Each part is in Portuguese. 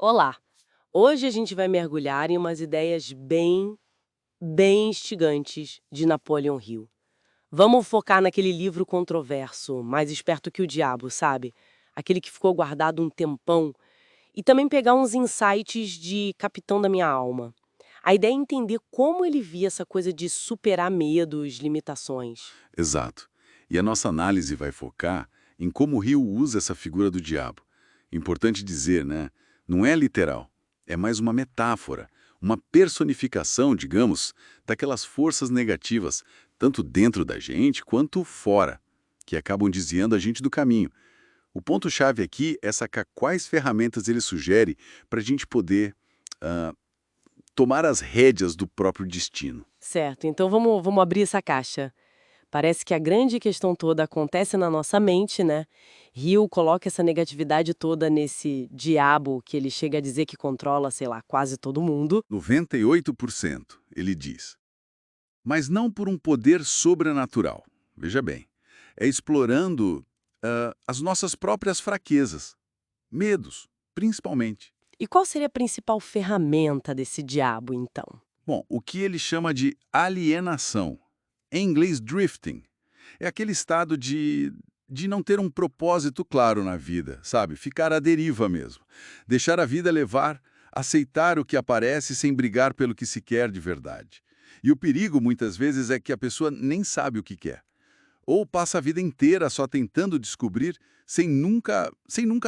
Olá! Hoje a gente vai mergulhar em umas ideias bem instigantes de Napoleon Hill. Vamos focar naquele livro controverso, Mais Esperto que o Diabo, sabe? Aquele que ficou guardado um tempão. E também pegar uns insights de Capitão da Minha Alma. A ideia é entender como ele via essa coisa de superar medos, limitações. Exato. E a nossa análise vai focar em como Hill usa essa figura do diabo. Importante dizer, né? Não é literal. É mais uma metáfora, uma personificação, digamos, daquelas forças negativas, tanto dentro da gente quanto fora, que acabam desviando a gente do caminho. O ponto-chave aqui é sacar quais ferramentas ele sugere para a gente poder ah, tomar as rédeas do próprio destino. Certo, então vamos abrir essa caixa. Parece que a grande questão toda acontece na nossa mente, né? Hill coloca essa negatividade toda nesse diabo que ele chega a dizer que controla, sei lá, quase todo mundo. 98%, ele diz. Mas não por um poder sobrenatural. Veja bem, é explorando as nossas próprias fraquezas, medos, principalmente. E qual seria a principal ferramenta desse diabo, então? Bom, o que ele chama de alienação, em inglês drifting, é aquele estado de não ter um propósito claro na vida, sabe? Ficar à deriva mesmo. Deixar a vida levar, aceitar o que aparece sem brigar pelo que se quer de verdade. E o perigo, muitas vezes, é que a pessoa nem sabe o que quer. Ou passa a vida inteira só tentando descobrir sem nunca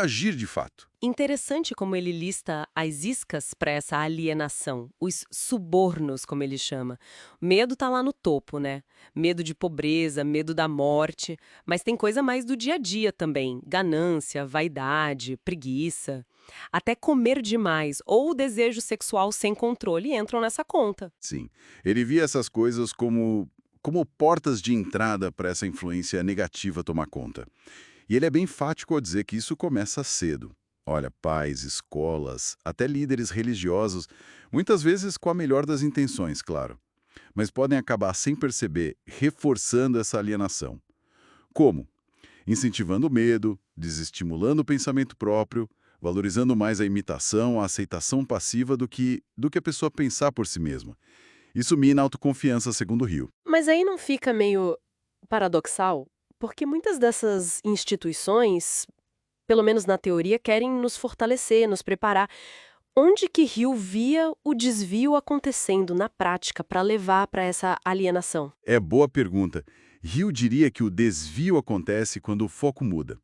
agir de fato. Interessante como ele lista as iscas para essa alienação, os subornos, como ele chama. Medo tá lá no topo, né? Medo de pobreza, medo da morte, mas tem coisa mais do dia a dia também, ganância, vaidade, preguiça. Até comer demais ou o desejo sexual sem controle entram nessa conta. Sim, ele via essas coisas como portas de entrada para essa influência negativa tomar conta. E ele é bem enfático ao dizer que isso começa cedo. Olha, pais, escolas, até líderes religiosos, muitas vezes com a melhor das intenções, claro, mas podem acabar sem perceber, reforçando essa alienação. Como? Incentivando o medo, desestimulando o pensamento próprio, valorizando mais a imitação, a aceitação passiva do que a pessoa pensar por si mesma. Isso mina a autoconfiança, segundo Hill. Mas aí não fica meio paradoxal? Porque muitas dessas instituições, pelo menos na teoria, querem nos fortalecer, nos preparar. Onde que Hill via o desvio acontecendo na prática para levar para essa alienação? É boa pergunta. Hill diria que o desvio acontece quando o foco muda.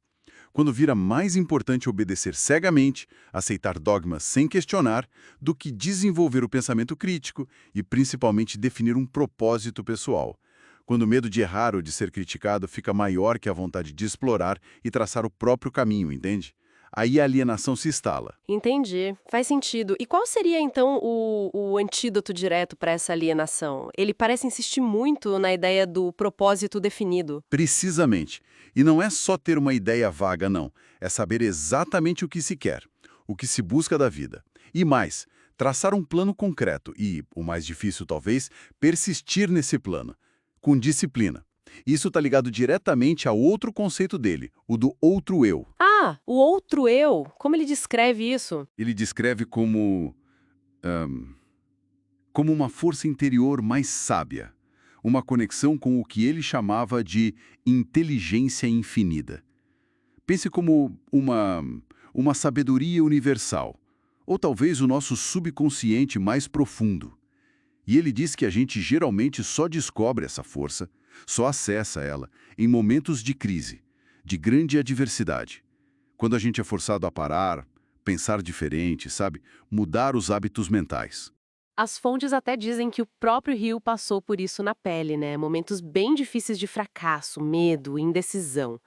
Quando vira mais importante obedecer cegamente, aceitar dogmas sem questionar, do que desenvolver o pensamento crítico e, principalmente, definir um propósito pessoal. Quando o medo de errar ou de ser criticado fica maior que a vontade de explorar e traçar o próprio caminho, entende? Aí a alienação se instala. Entendi, faz sentido. E qual seria então o antídoto direto para essa alienação? Ele parece insistir muito na ideia do propósito definido. Precisamente. E não é só ter uma ideia vaga, não. É saber exatamente o que se quer, o que se busca da vida. E mais, traçar um plano concreto e, o mais difícil talvez, persistir nesse plano, com disciplina. Isso está ligado diretamente a outro conceito dele, o do outro eu. Ah, o outro eu, como ele descreve isso? Ele descreve como uma força interior mais sábia, uma conexão com o que ele chamava de inteligência infinita. Pense como uma sabedoria universal, ou talvez o nosso subconsciente mais profundo. E ele diz que a gente geralmente só descobre essa força, só acessa ela, em momentos de crise, de grande adversidade. Quando a gente é forçado a parar, pensar diferente, sabe? Mudar os hábitos mentais. As fontes até dizem que o próprio Hill passou por isso na pele, né? Momentos bem difíceis de fracasso, medo, indecisão,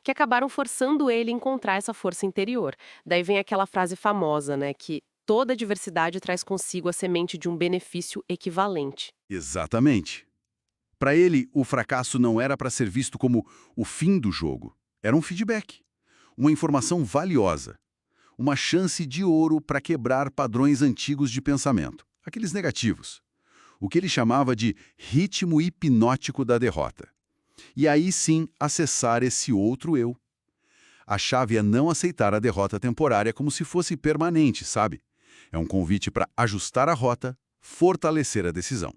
que acabaram forçando ele a encontrar essa força interior. Daí vem aquela frase famosa, né? Que toda diversidade traz consigo a semente de um benefício equivalente. Exatamente. Para ele, o fracasso não era para ser visto como o fim do jogo. Era um feedback, uma informação valiosa, uma chance de ouro para quebrar padrões antigos de pensamento, aqueles negativos. O que ele chamava de ritmo hipnótico da derrota. E aí sim acessar esse outro eu. A chave é não aceitar a derrota temporária como se fosse permanente, sabe? É um convite para ajustar a rota, fortalecer a decisão.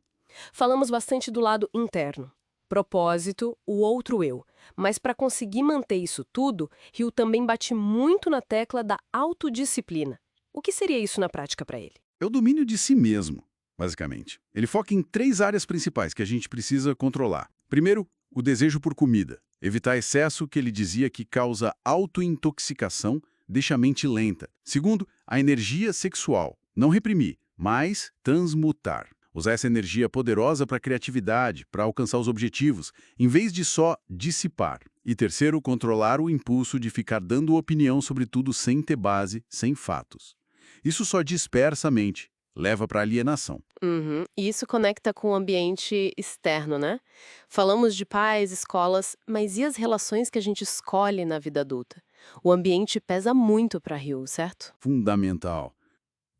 Falamos bastante do lado interno. Propósito, o outro eu. Mas para conseguir manter isso tudo, Hill também bate muito na tecla da autodisciplina. O que seria isso na prática para ele? É o domínio de si mesmo, basicamente. Ele foca em 3 áreas principais que a gente precisa controlar. Primeiro, o desejo por comida. Evitar excesso, que ele dizia que causa autointoxicação, deixa a mente lenta. Segundo, a energia sexual. Não reprimir, mas transmutar. Usar essa energia poderosa para a criatividade, para alcançar os objetivos, em vez de só dissipar. E terceiro, controlar o impulso de ficar dando opinião sobre tudo sem ter base, sem fatos. Isso só dispersa a mente, leva para alienação. Uhum. E isso conecta com o ambiente externo, né? Falamos de pais, escolas, mas e as relações que a gente escolhe na vida adulta? O ambiente pesa muito para Hill, certo? Fundamental.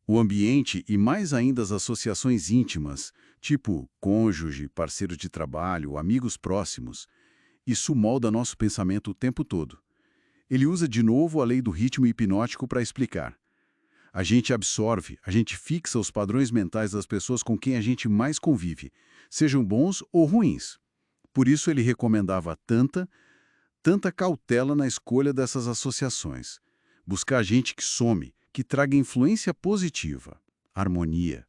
O ambiente e mais ainda as associações íntimas, tipo cônjuge, parceiro de trabalho, amigos próximos, isso molda nosso pensamento o tempo todo. Ele usa de novo a lei do ritmo hipnótico para explicar. A gente absorve, a gente fixa os padrões mentais das pessoas com quem a gente mais convive, sejam bons ou ruins. Por isso ele recomendava tanta cautela na escolha dessas associações. Buscar gente que some, que traga influência positiva, harmonia.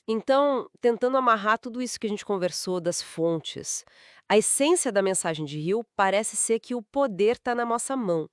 Então, tentando amarrar tudo isso que a gente conversou das fontes, a essência da mensagem de Hill parece ser que o poder está na nossa mão,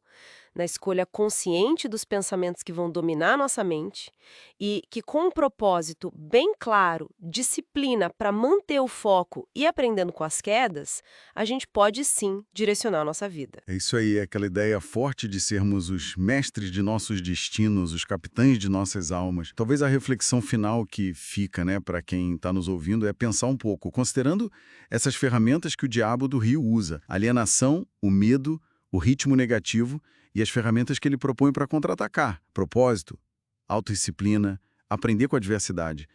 na escolha consciente dos pensamentos que vão dominar a nossa mente e que, com um propósito bem claro, disciplina para manter o foco e aprendendo com as quedas, a gente pode sim direcionar a nossa vida. É isso aí, é aquela ideia forte de sermos os mestres de nossos destinos, os capitães de nossas almas. Talvez a reflexão final que fica, né, para quem está nos ouvindo é pensar um pouco, considerando essas ferramentas que o diabo do Rio usa: alienação, o medo, o ritmo negativo e as ferramentas que ele propõe para contra-atacar: propósito, autodisciplina, aprender com a adversidade.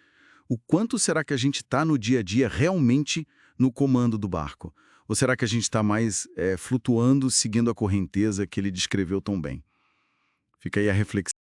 O quanto será que a gente está no dia a dia realmente no comando do barco? Ou será que a gente está mais flutuando, seguindo a correnteza que ele descreveu tão bem? Fica aí a reflexão.